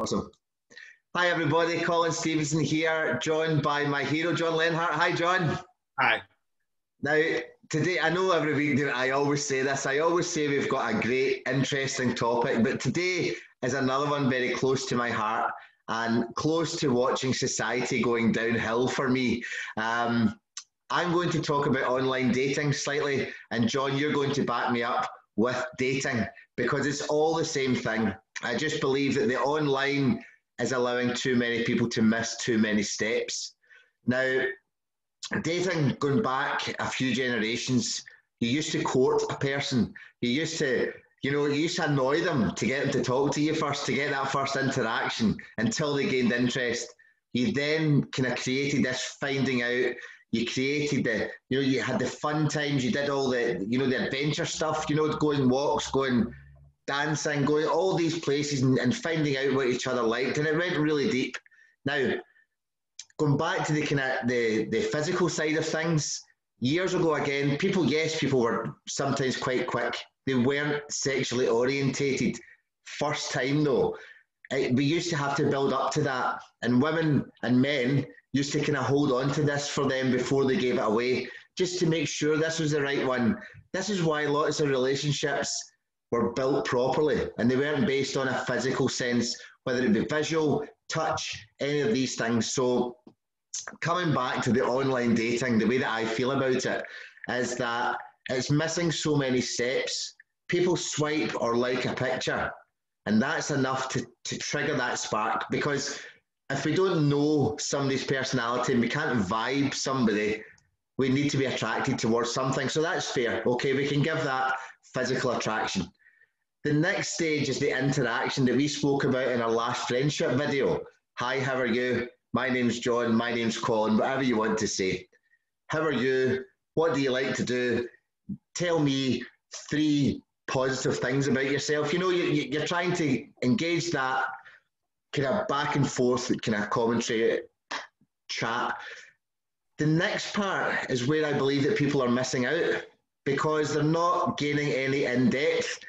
Awesome. Hi, everybody. Colin Stevenson here, joined by my hero, John Lenhart. Hi, John. Hi. Now, today, I know every week that I always say this. I always say we've got a great, interesting topic, but today is another one very close to my heart and close to watching society going downhill for me. I'm going to talk about online dating slightly, and John, you're going to back me up with dating because it's all the same thing. I just believe that the online is allowing too many people to miss too many steps. Now, dating going back a few generations, you used to court a person. You used to annoy them to get them to talk to you first, to get that first interaction until they gained interest. You then kind of created this finding out. You created you had the fun times. You did all the adventure stuff, going walks, going dancing, going all these places and finding out what each other liked. And it went really deep. Now, going back to the kind of the physical side of things, years ago again, people were sometimes quite quick. They weren't sexually orientated. First time though, we used to have to build up to that. And women and men used to kind of hold on to this for them before they gave it away, just to make sure this was the right one. This is why lots of relationships were built properly and they weren't based on a physical sense, whether it be visual, touch, any of these things. So coming back to the online dating, the way that I feel about it is that it's missing so many steps. People swipe or like a picture, and that's enough to trigger that spark, because if we don't know somebody's personality and we can't vibe somebody, we need to be attracted towards something. So that's fair. Okay, we can give that physical attraction. The next stage is the interaction that we spoke about in our last friendship video. Hi, how are you? My name's John, my name's Colin, whatever you want to say. How are you? What do you like to do? Tell me 3 positive things about yourself. You're trying to engage that kind of back and forth, kind of commentary chat. The next part is where I believe that people are missing out because they're not gaining any in-depth.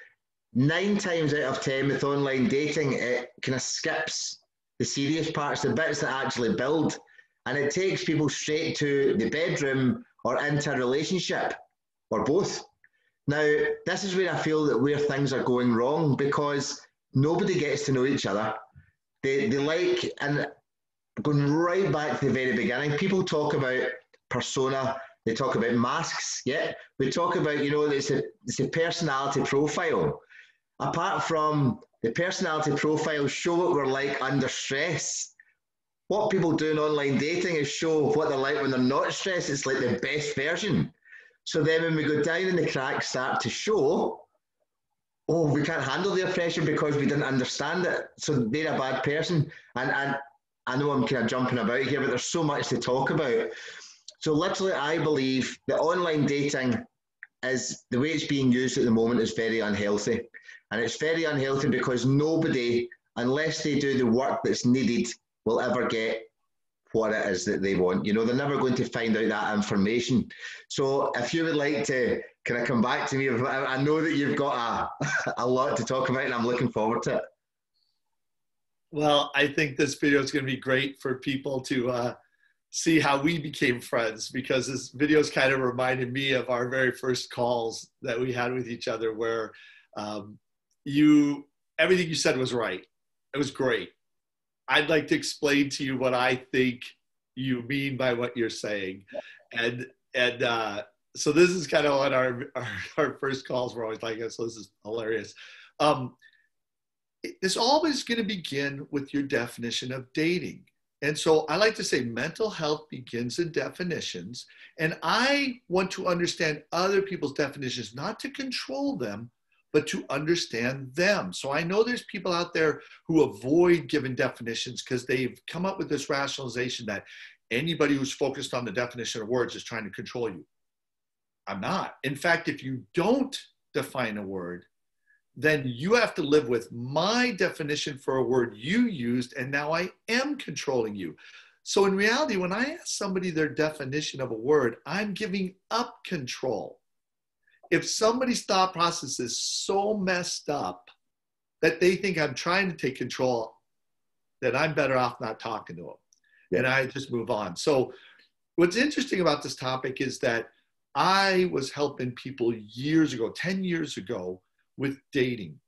9 times out of 10 with online dating, it kind of skips the serious parts, the bits that actually build, and it takes people straight to the bedroom or into a relationship or both. Now, this is where I feel that where things are going wrong, because nobody gets to know each other. They like, and going right back to the very beginning, people talk about persona, they talk about masks, yeah? We talk about, it's a personality profile. Apart from the personality profile show what we're like under stress, what people do in online dating is show what they're like when they're not stressed. It's like the best version. So then when we go down and the cracks start to show, oh, we can't handle their pressure because we didn't understand it. So they're a bad person. And I know I'm kind of jumping about here, but there's so much to talk about. So literally, I believe that online dating is, the way it's being used at the moment, is very unhealthy. And it's very unhealthy because nobody, unless they do the work that's needed, will ever get what it is that they want. They're never going to find out that information. So if you would like to kind of come back to me, I know that you've got a lot to talk about and I'm looking forward to it. Well, I think this video is going to be great for people to see how we became friends, because this video is kind of reminded me of our very first calls that we had with each other, where everything you said was right. It was great. I'd like to explain to you what I think you mean by what you're saying. And so this is kind of what our first calls were always like. So this is hilarious. It's always going to begin with your definition of dating. And so I like to say mental health begins in definitions. And I want to understand other people's definitions, not to control them, but to understand them. So I know there's people out there who avoid giving definitions because they've come up with this rationalization that anybody who's focused on the definition of words is trying to control you. I'm not. In fact, if you don't define a word, then you have to live with my definition for a word you used, and now I am controlling you. So in reality, when I ask somebody their definition of a word, I'm giving up control. If somebody's thought process is so messed up that they think I'm trying to take control, then I'm better off not talking to them. Yeah. And I just move on. So what's interesting about this topic is that I was helping people years ago, 10 years ago, with dating,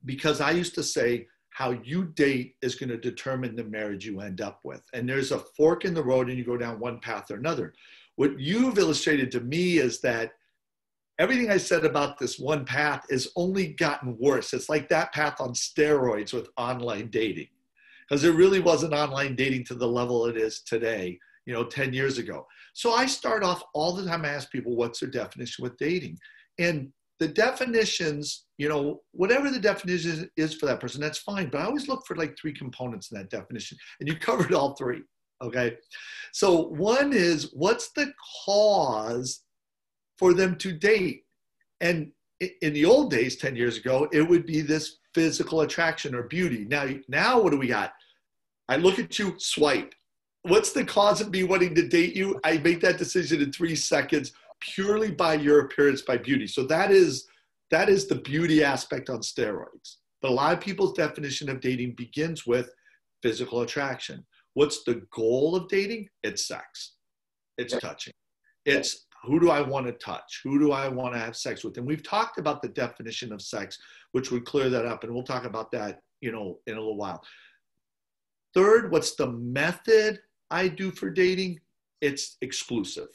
because I used to say how you date is going to determine the marriage you end up with. And there's a fork in the road and you go down one path or another. What you've illustrated to me is that everything I said about this one path has only gotten worse. It's like that path on steroids with online dating, because there really wasn't online dating to the level it is today, 10 years ago. So I start off all the time, I ask people, what's their definition with dating? And the definitions, whatever the definition is for that person, that's fine. But I always look for like 3 components in that definition. And you covered all 3, okay? So one is, what's the cause for them to date? And in the old days, 10 years ago, it would be this physical attraction or beauty. Now what do we got? I look at you, swipe. What's the cause of me wanting to date you? I make that decision in 3 seconds purely by your appearance, by beauty. So that is the beauty aspect on steroids. But a lot of people's definition of dating begins with physical attraction. What's the goal of dating? It's sex. It's touching. It's who do I want to touch? Who do I want to have sex with? And we've talked about the definition of sex, which would clear that up. And we'll talk about that, in a little while. Third, what's the method I do for dating? It's exclusive.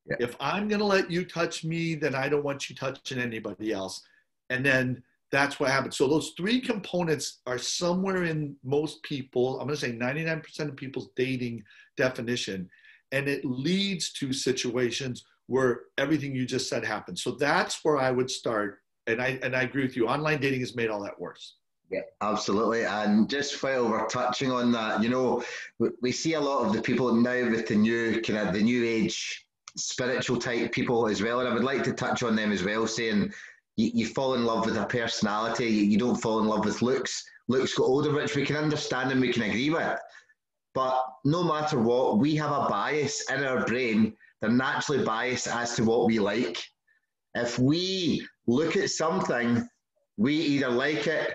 Yeah. If I'm going to let you touch me, then I don't want you touching anybody else. And then that's what happens. So those 3 components are somewhere in most people, I'm going to say 99% of people's dating definition. And it leads to situations where everything you just said happens. So that's where I would start. And I agree with you. Online dating has made all that worse. Yeah, absolutely. And just while we're touching on that, we see a lot of the people now with the new age spiritual type people as well. And I would like to touch on them as well, saying you fall in love with a personality. You don't fall in love with looks. Looks got older, which we can understand and we can agree with. But no matter what, we have a bias in our brain. They're naturally biased as to what we like. If we look at something, we either like it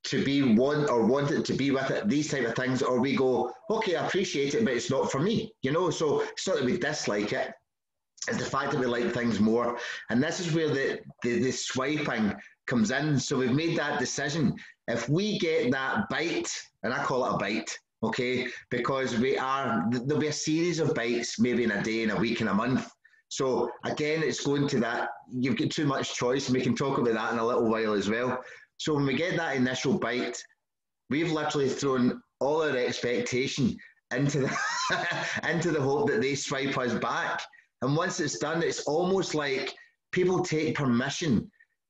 to be one or want it to be with it, these type of things, or we go, okay, I appreciate it, but it's not for me, so it's not that we dislike it, it's the fact that we like things more. And this is where the swiping comes in. So we've made that decision. If we get that bite, and I call it a bite, okay, because there'll be a series of bites, maybe in a day, in a week, in a month. So again, it's going to that, you've got too much choice, and we can talk about that in a little while as well. So when we get that initial bite, we've literally thrown all our expectation into the hope that they swipe us back. And once it's done, it's almost like people take permission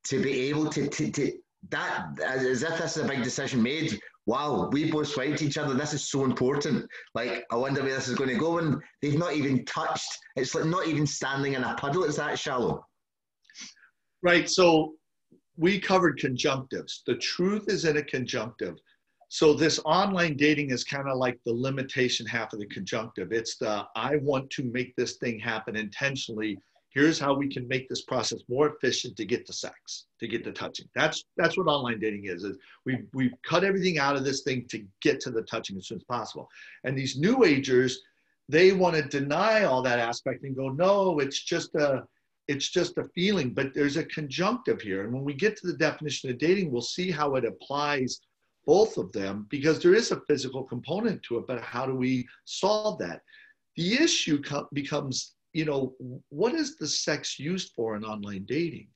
to be able to that, as if this is a big decision made. Wow, we both swiped each other. This is so important. Like, I wonder where this is going to go. And they've not even touched. It's like not even standing in a puddle. It's that shallow. Right. So we covered conjunctives. The truth is in a conjunctive. So this online dating is kind of like the limitation half of the conjunctive. It's the, I want to make this thing happen intentionally. Here's how we can make this process more efficient to get to sex, to get to touching. That's what online dating is we've cut everything out of this thing to get to the touching as soon as possible. And these new agers, they want to deny all that aspect and go, no, it's just a feeling, but there's a conjunctive here. And when we get to the definition of dating, we'll see how it applies both of them, because there is a physical component to it, but how do we solve that? The issue becomes, what is the sex used for in online dating?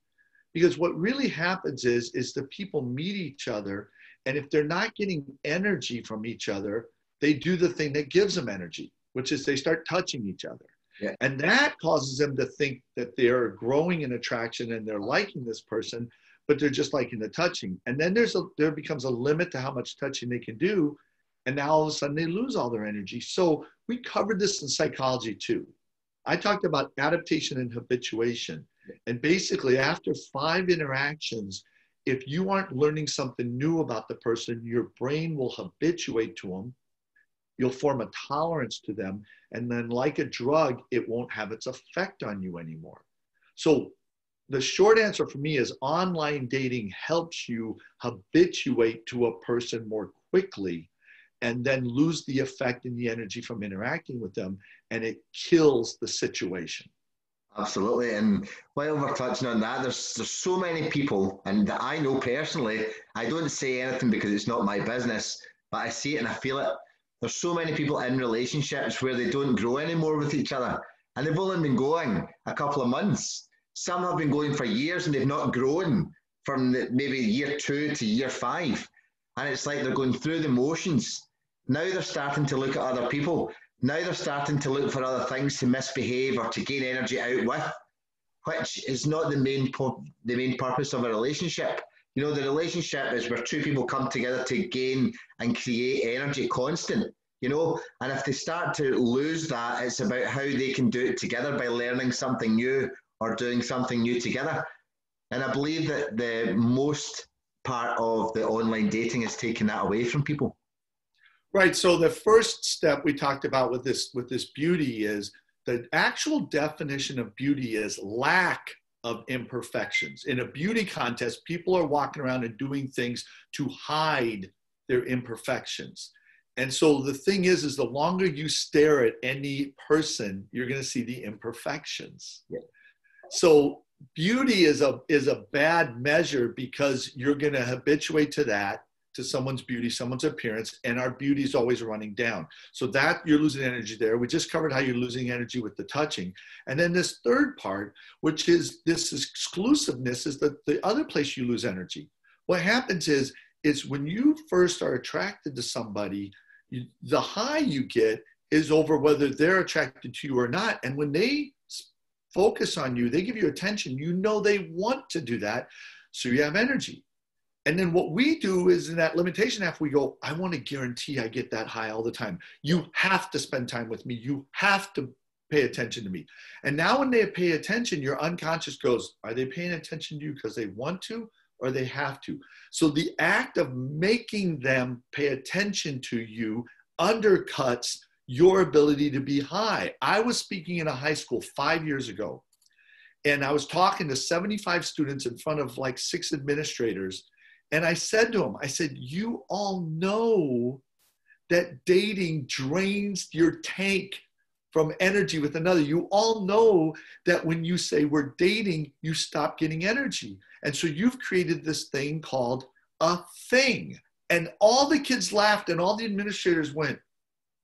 Because what really happens is the people meet each other, and if they're not getting energy from each other, they do the thing that gives them energy, which is they start touching each other. Yeah. And that causes them to think that they're growing in attraction and they're liking this person, but they're just liking the touching. And then there becomes a limit to how much touching they can do. And now all of a sudden they lose all their energy. So we covered this in psychology too. I talked about adaptation and habituation. And basically after 5 interactions, if you aren't learning something new about the person, your brain will habituate to them. You'll form a tolerance to them. And then like a drug, it won't have its effect on you anymore. So the short answer for me is online dating helps you habituate to a person more quickly. and then lose the effect and the energy from interacting with them, and it kills the situation. Absolutely. And while we're touching on that, there's so many people, and I know personally, I don't say anything because it's not my business, but I see it and I feel it. There's so many people in relationships where they don't grow anymore with each other. And they've only been going a couple of months. Some have been going for years and they've not grown from maybe year 2 to year 5. And it's like they're going through the motions. Now they're starting to look at other people. Now they're starting to look for other things to misbehave or to gain energy out with, which is not the main purpose of a relationship. You know, the relationship is where two people come together to gain and create energy constant, you know, and if they start to lose that, it's about how they can do it together by learning something new or doing something new together. And I believe that the most part of the online dating is taking that away from people. Right. So the first step we talked about with this beauty is the actual definition of beauty is lack of imperfections. In a beauty contest, people are walking around and doing things to hide their imperfections. And so the thing is the longer you stare at any person, you're going to see the imperfections. Yeah. So beauty is a bad measure because you're going to habituate to that, to someone's beauty, someone's appearance, and our beauty is always running down. So that you're losing energy there. We just covered how you're losing energy with the touching. And then this third part, which is this exclusiveness, is the other place you lose energy. What happens is when you first are attracted to somebody, the high you get is over whether they're attracted to you or not. And when they focus on you, they give you attention, you know they want to do that, so you have energy. And then what we do is in that limitation half, we go, I want to guarantee I get that high all the time. You have to spend time with me. You have to pay attention to me. And now when they pay attention, your unconscious goes, are they paying attention to you because they want to or they have to? So the act of making them pay attention to you undercuts your ability to be high. I was speaking in a high school 5 years ago, and I was talking to 75 students in front of like 6 administrators. And I said to them, I said, you all know that dating drains your tank from energy with another. You all know that when you say we're dating, you stop getting energy. And so you've created this thing called a thing. And all the kids laughed and all the administrators went,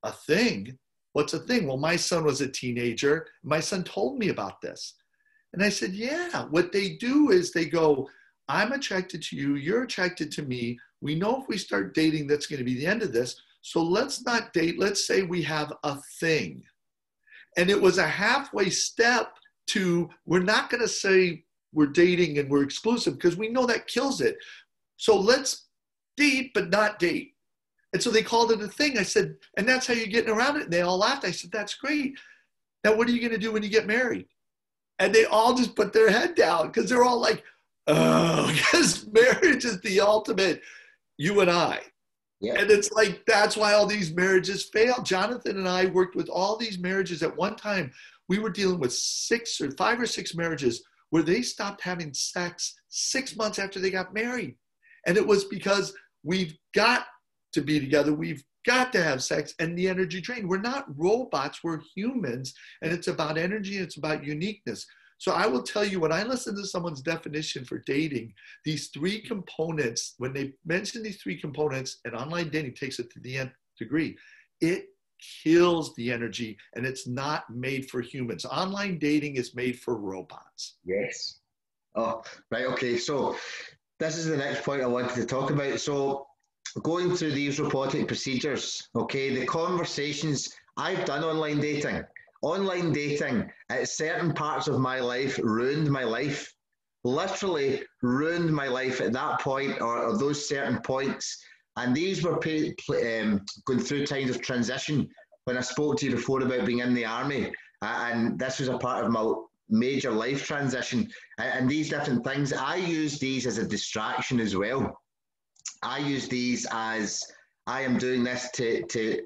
a thing? What's a thing? Well, my son was a teenager. My son told me about this. And I said, yeah, what they do is they go, I'm attracted to you, you're attracted to me. We know if we start dating, that's going to be the end of this. So let's not date. Let's say we have a thing. And it was a halfway step to, we're not going to say we're dating and we're exclusive because we know that kills it. So let's date, but not date. And so they called it a thing. I said, and that's how you're getting around it. And they all laughed. I said, that's great. Now, what are you going to do when you get married? And they all just put their head down because they're all like, oh, because marriage is the ultimate you and I. Yeah. And it's like, that's why all these marriages fail. Jonathan and I worked with all these marriages at one time. We were dealing with 5 or 6 marriages where they stopped having sex 6 months after they got married. And it was because we've got to be together. We've got to have sex and the energy drain. We're not robots, we're humans. And it's about energy, and it's about uniqueness. So I will tell you, when I listen to someone's definition for dating, these 3 components, when they mention these 3 components, and online dating takes it to the nth degree, it kills the energy, and it's not made for humans. Online dating is made for robots. Yes. Oh, right. Okay. So this is the next point I wanted to talk about. So going through these robotic procedures, okay, the conversations, I've done online dating. Online dating at certain parts of my life ruined my life, literally ruined my life at that point or those certain points. And these were going through times of transition when I spoke to you before about being in the army. And this was a part of my major life transition. And these different things, I use these as a distraction as well. I use these as, I am doing this to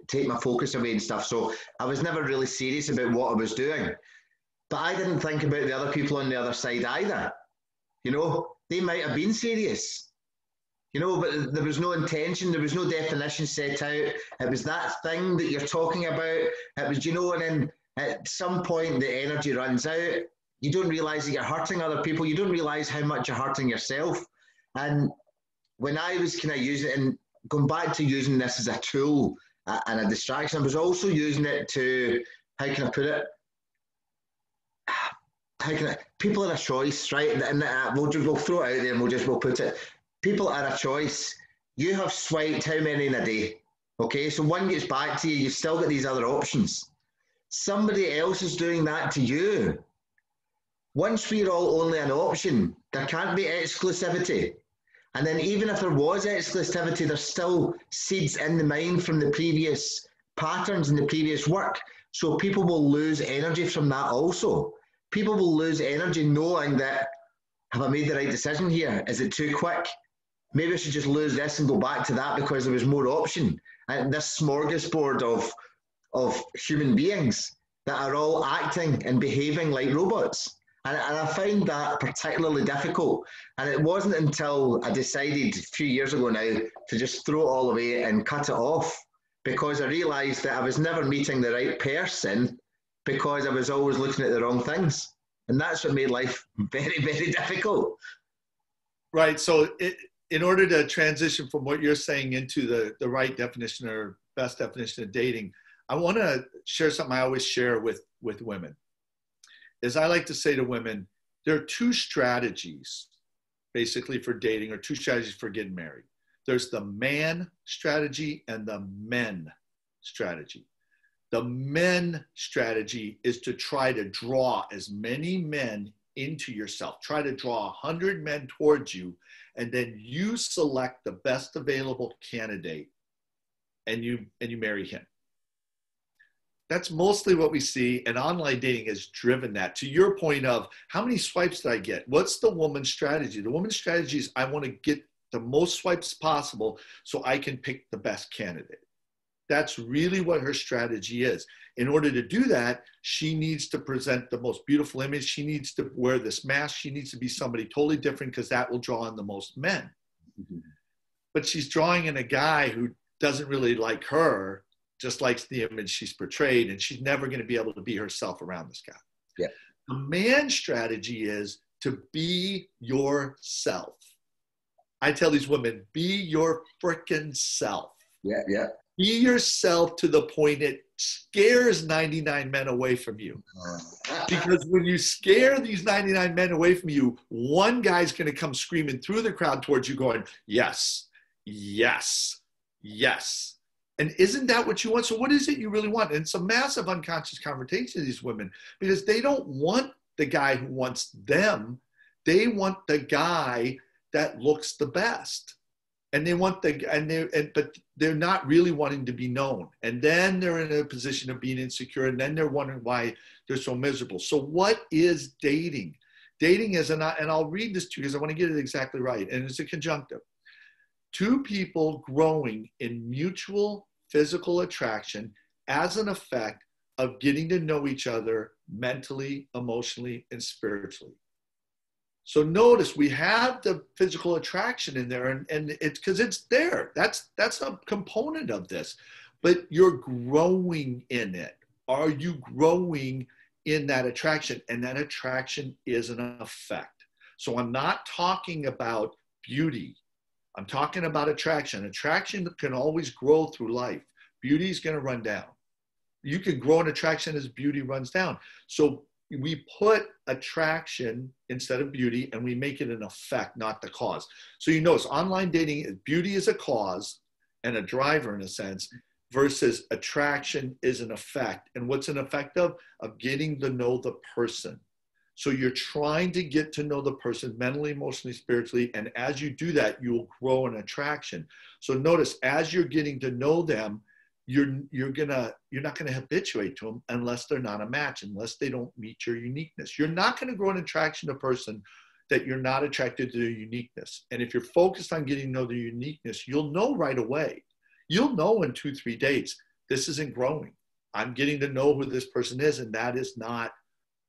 take my focus away and stuff. So I was never really serious about what I was doing. But I didn't think about the other people on the other side either. You know, they might have been serious. You know, but there was no intention, there was no definition set out. It was that thing that you're talking about. It was, you know, and then at some point the energy runs out. You don't realize that you're hurting other people. You don't realize how much you're hurting yourself. And when I was kind of using it and going back to using this as a tool and a distraction, I was also using it to, how can I put it? People are a choice, right? And we'll throw it out there and we'll put it. People are a choice. You have swiped how many in a day? Okay, so one gets back to you, you've still got these other options. Somebody else is doing that to you. Once we're all only an option, there can't be exclusivity. And then even if there was exclusivity, there's still seeds in the mind from the previous patterns and the previous work. So people will lose energy from that also. People will lose energy knowing that, have I made the right decision here? Is it too quick? Maybe I should just lose this and go back to that because there was more option. And this smorgasbord of human beings that are all acting and behaving like robots. And I found that particularly difficult. And it wasn't until I decided a few years ago now to just throw it all away and cut it off, because I realized that I was never meeting the right person because I was always looking at the wrong things. And that's what made life very, very difficult. Right. So in order to transition from what you're saying into the right definition or best definition of dating, I want to share something I always share with women. Is I like to say to women, there are two strategies basically for dating, or two strategies for getting married. There's the man strategy and the men strategy. The men strategy is to try to draw as many men into yourself. Try to draw 100 men towards you, and then you select the best available candidate and you marry him. That's mostly what we see, and online dating has driven that. To your point of how many swipes did I get? What's the woman's strategy? The woman's strategy is I want to get the most swipes possible so I can pick the best candidate. That's really what her strategy is. In order to do that, she needs to present the most beautiful image. She needs to wear this mask. She needs to be somebody totally different because that will draw in the most men. Mm-hmm. But she's drawing in a guy who doesn't really like her, just likes the image she's portrayed, and she's never going to be able to be herself around this guy. Yeah. The man strategy is to be yourself. I tell these women, be your freaking self. Yeah, yeah. Be yourself to the point it scares 99 men away from you. Because when you scare these 99 men away from you, one guy's going to come screaming through the crowd towards you going, yes, yes, yes. And isn't that what you want? So what is it you really want? And it's a massive unconscious conversation to these women, because they don't want the guy who wants them. They want the guy that looks the best. And they want but they're not really wanting to be known. And then they're in a position of being insecure, and then they're wondering why they're so miserable. So what is dating? Dating is, and I'll read this to you because I want to get it exactly right. And it's a conjunctive. Two people growing in mutual physical attraction as an effect of getting to know each other mentally, emotionally, and spiritually. So notice we have the physical attraction in there, and it's because it's there. That's a component of this, but you're growing in it. Are you growing in that attraction? And that attraction is an effect. So I'm not talking about beauty. I'm talking about attraction. Attraction can always grow through life. Beauty is going to run down. You can grow an attraction as beauty runs down. So we put attraction instead of beauty, and we make it an effect, not the cause. So you notice online dating, beauty is a cause and a driver in a sense, versus attraction is an effect. And what's an effect of? Of getting to know the person. So you're trying to get to know the person mentally, emotionally, spiritually. And as you do that, you'll grow an attraction. So notice, as you're getting to know them, you're not gonna habituate to them unless they're not a match, unless they don't meet your uniqueness. You're not gonna grow an attraction to a person that you're not attracted to their uniqueness. And if you're focused on getting to know their uniqueness, you'll know right away. You'll know in 2-3 dates, this isn't growing. I'm getting to know who this person is, and that is not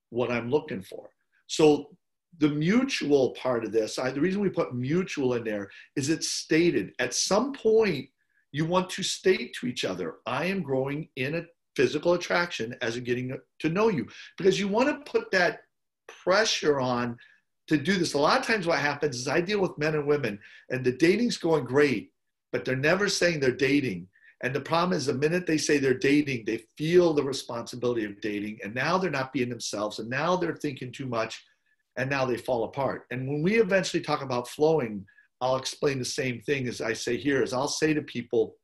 what I'm looking for. So the mutual part of this, the reason we put mutual in there is it's stated. At some point, you want to state to each other, I am growing in a physical attraction as a getting to know you. Because you want to put that pressure on to do this. A lot of times what happens is I deal with men and women, and the dating's going great, but they're never saying they're dating. And the problem is the minute they say they're dating, they feel the responsibility of dating. And now they're not being themselves. And now they're thinking too much. And now they fall apart. And when we eventually talk about flowing, I'll explain the same thing as I say here, is I'll say to people,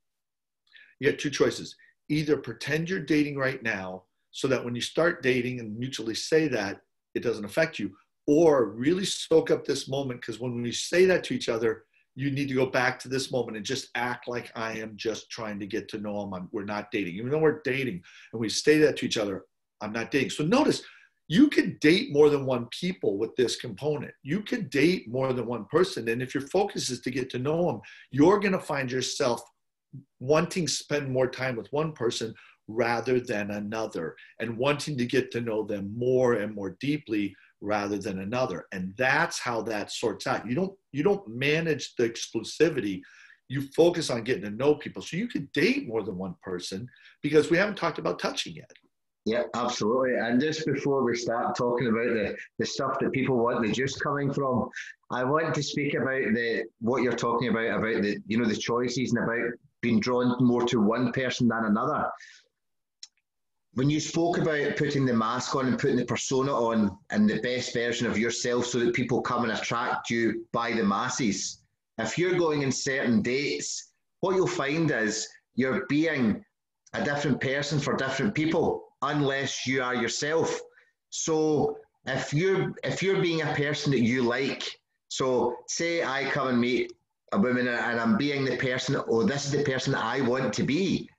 you have two choices. Either pretend you're dating right now so that when you start dating and mutually say that, it doesn't affect you, or really soak up this moment, because when we say that to each other, you need to go back to this moment and just act like I am just trying to get to know him. We're not dating. Even though we're dating and we say that to each other, I'm not dating. So notice, you could date more than one people with this component. You could date more than one person. And if your focus is to get to know them, you're going to find yourself wanting to spend more time with one person rather than another, and wanting to get to know them more and more deeply rather than another. And that's how that sorts out. You don't manage the exclusivity. You focus on getting to know people. So you could date more than one person, because we haven't talked about touching yet. Yeah, absolutely. And just before we start talking about the stuff that people want the juice coming from, I want to speak about what you're talking about the choices and about being drawn more to one person than another. When you spoke about putting the mask on and putting the persona on and the best version of yourself so that people come and attract you by the masses, if you're going in certain dates, what you'll find is you're being a different person for different people, unless you are yourself. So if you're being a person that you like, so say I come and meet a woman and I'm being the person, oh, this is the person that I want to be,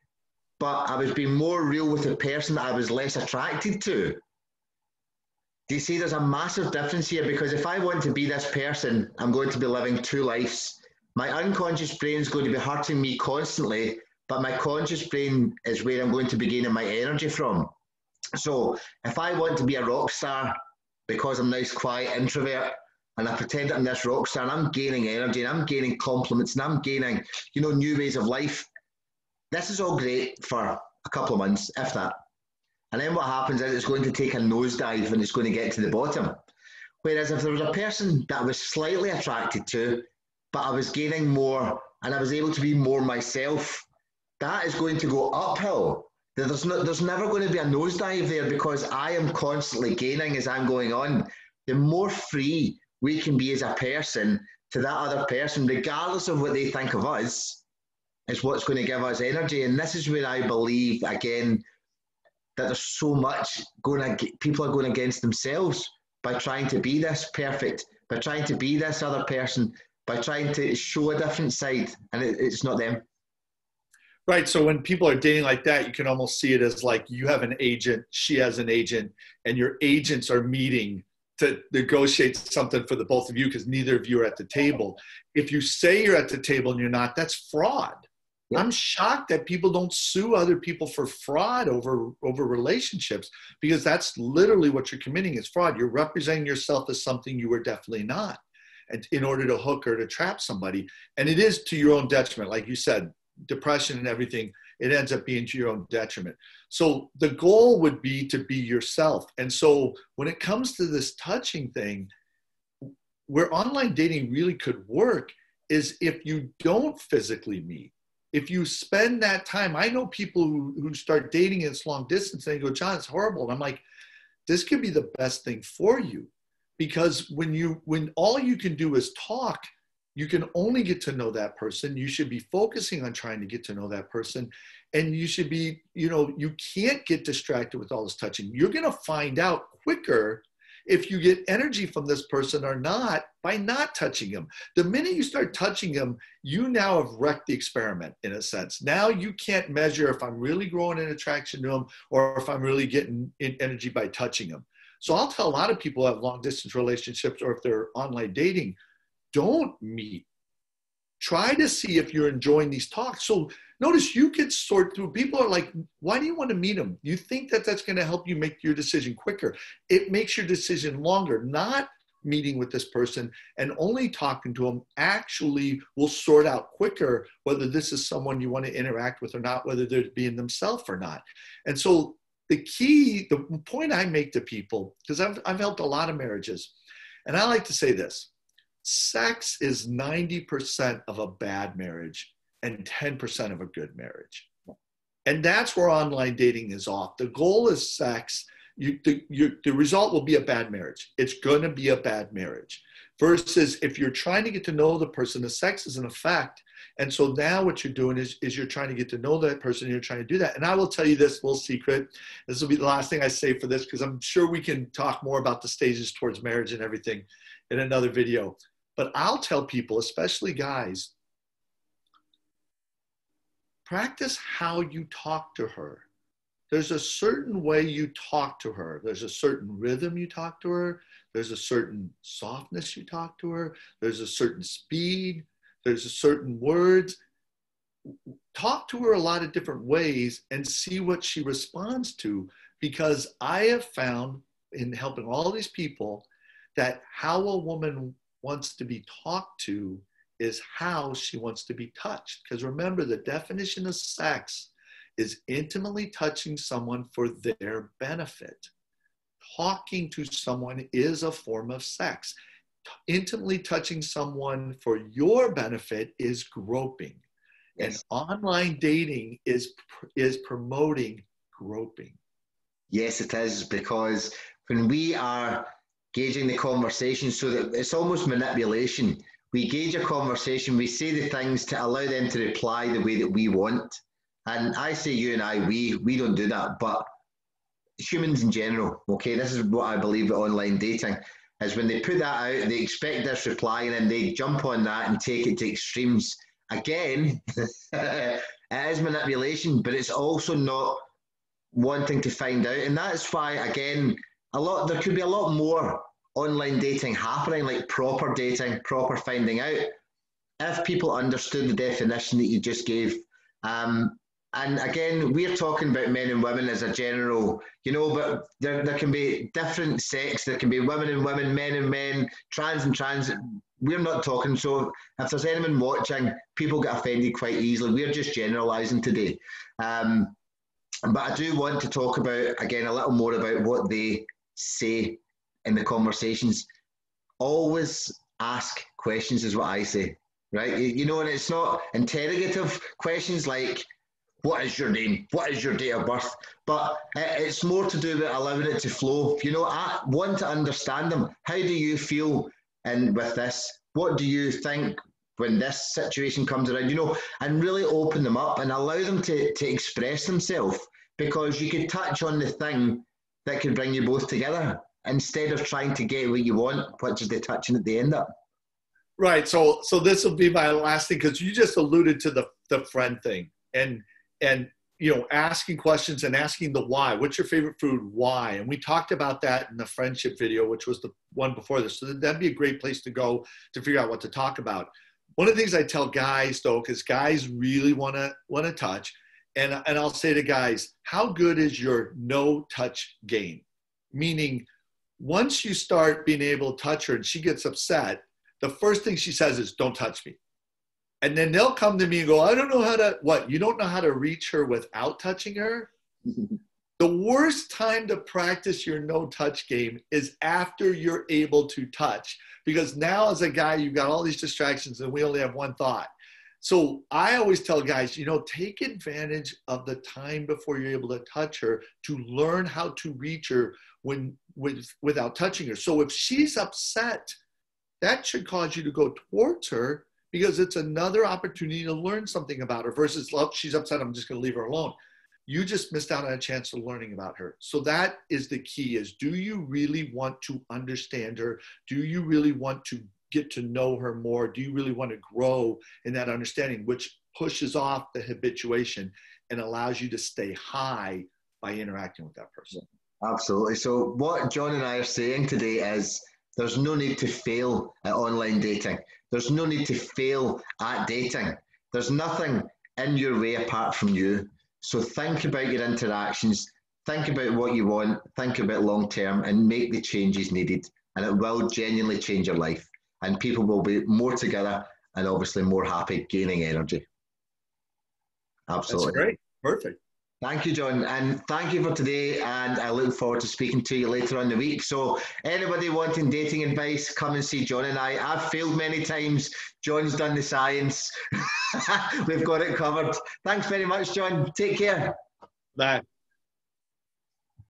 but I was being more real with the person that I was less attracted to. Do you see there's a massive difference here? Because if I want to be this person, I'm going to be living two lives. My unconscious brain is going to be hurting me constantly, but my conscious brain is where I'm going to be gaining my energy from. So if I want to be a rock star because I'm this quiet introvert and I pretend I'm this rock star and I'm gaining energy and I'm gaining compliments and I'm gaining, new ways of life, this is all great for a couple of months, if that. And then what happens is it's going to take a nosedive and it's going to get to the bottom. Whereas if there was a person that I was slightly attracted to, but I was gaining more and I was able to be more myself, that is going to go uphill. There's never going to be a nosedive there, because I am constantly gaining as I'm going on. The more free we can be as a person to that other person, regardless of what they think of us, is what's going to give us energy. And this is where I believe, again, that there's so much people are going against themselves by trying to be this perfect, by trying to be this other person, by trying to show a different side, and it's not them. Right. So when people are dating like that, you can almost see it as like you have an agent, she has an agent, and your agents are meeting to negotiate something for the both of you, because neither of you are at the table. If you say you're at the table and you're not, that's fraud. Yeah. I'm shocked that people don't sue other people for fraud over relationships, because that's literally what you're committing is fraud. You're representing yourself as something you were definitely not, and in order to hook or to trap somebody. And it is to your own detriment. Like you said, depression and everything, it ends up being to your own detriment. So the goal would be to be yourself. And so when it comes to this touching thing, where online dating really could work is if you don't physically meet. If you spend that time, I know people who start dating and it's long distance and they go, John, it's horrible. And I'm like, this could be the best thing for you, because when all you can do is talk, you can only get to know that person. You should be focusing on trying to get to know that person. And you should be, you can't get distracted with all this touching. You're going to find out quicker if you get energy from this person or not by not touching them. The minute you start touching them, you now have wrecked the experiment in a sense. Now you can't measure if I'm really growing an attraction to them or if I'm really getting energy by touching them. So I'll tell a lot of people who have long distance relationships, or if they're online dating, don't meet. Try to see if you're enjoying these talks. So notice you could sort through. People are like, why do you want to meet them? You think that that's going to help you make your decision quicker. It makes your decision longer, not meeting with this person and only talking to them actually will sort out quicker whether this is someone you want to interact with or not, whether they're being themselves or not. And so the point I make to people, because I've helped a lot of marriages, and I like to say this: sex is 90% of a bad marriage and 10% of a good marriage. And that's where online dating is off. The goal is sex. The result will be a bad marriage. It's going to be a bad marriage. Versus if you're trying to get to know the person, the sex is an effect. And so now what you're doing is you're trying to get to know that person. You're trying to do that. And I will tell you this little secret. This will be the last thing I say for this, because I'm sure we can talk more about the stages towards marriage and everything in another video. But I'll tell people, especially guys, practice how you talk to her. There's a certain way you talk to her. There's a certain rhythm you talk to her. There's a certain softness you talk to her. There's a certain speed. There's a certain words. Talk to her a lot of different ways and see what she responds to, because I have found in helping all these people that how a woman wants to be talked to is how she wants to be touched. Because remember, the definition of sex is intimately touching someone for their benefit. Talking to someone is a form of sex. Intimately touching someone for your benefit is groping. Yes. And online dating is promoting groping. Yes, it is, because when we are gauging the conversation, so that it's almost manipulation. We gauge a conversation, we say the things to allow them to reply the way that we want. And I say you and I, we don't do that, but humans in general, okay, this is what I believe with online dating, is when they put that out, they expect this reply, and then they jump on that and take it to extremes. Again, it is manipulation, but it's also not wanting to find out. And that's why, again, there could be a lot more online dating happening, like proper dating, proper finding out, if people understood the definition that you just gave. And again, we're talking about men and women as a general, but there can be different sex. There can be women and women, men and men, trans and trans. We're not talking. So if there's anyone watching, people get offended quite easily. We're just generalizing today. But I do want to talk about, again, a little more about what they say in the conversations. Always ask questions is what I say, right? And it's not interrogative questions like, what is your name? What is your date of birth? But it's more to do with allowing it to flow. I want to understand them. How do you feel with this? What do you think when this situation comes around? And really open them up and allow them to express themselves, because you could touch on the thing that could bring you both together instead of trying to get what you want, which is the touching at the end up. Right. So this will be my last thing, because you just alluded to the friend thing and asking questions and asking the why. What's your favorite food? Why? And we talked about that in the friendship video, which was the one before this. So that'd be a great place to go to figure out what to talk about. One of the things I tell guys, though, because guys really want to touch, and I'll say to guys, how good is your no touch game? Meaning, once you start being able to touch her and she gets upset, the first thing she says is, don't touch me. And then they'll come to me and go, I don't know how to, what? You don't know how to reach her without touching her? The worst time to practice your no touch game is after you're able to touch, because now as a guy, you've got all these distractions and we only have one thought. So I always tell guys, take advantage of the time before you're able to touch her to learn how to reach her without touching her. So if she's upset, that should cause you to go towards her, because it's another opportunity to learn something about her versus, well, she's upset, I'm just going to leave her alone. You just missed out on a chance of learning about her. So that is the key, is do you really want to understand her? Do you really want to get to know her more? Do you really want to grow in that understanding, which pushes off the habituation and allows you to stay high by interacting with that person? Absolutely. So what John and I are saying today is there's no need to fail at online dating. There's no need to fail at dating. There's nothing in your way apart from you. So think about your interactions, think about what you want, think about long term, and make the changes needed. and it will genuinely change your life. And people will be more together and obviously more happy, gaining energy. Absolutely. That's great. Perfect. Thank you, John, and thank you for today, and I look forward to speaking to you later on the week. So anybody wanting dating advice, come and see John and I. I've failed many times. John's done the science. We've got it covered. Thanks very much, John. Take care. Bye.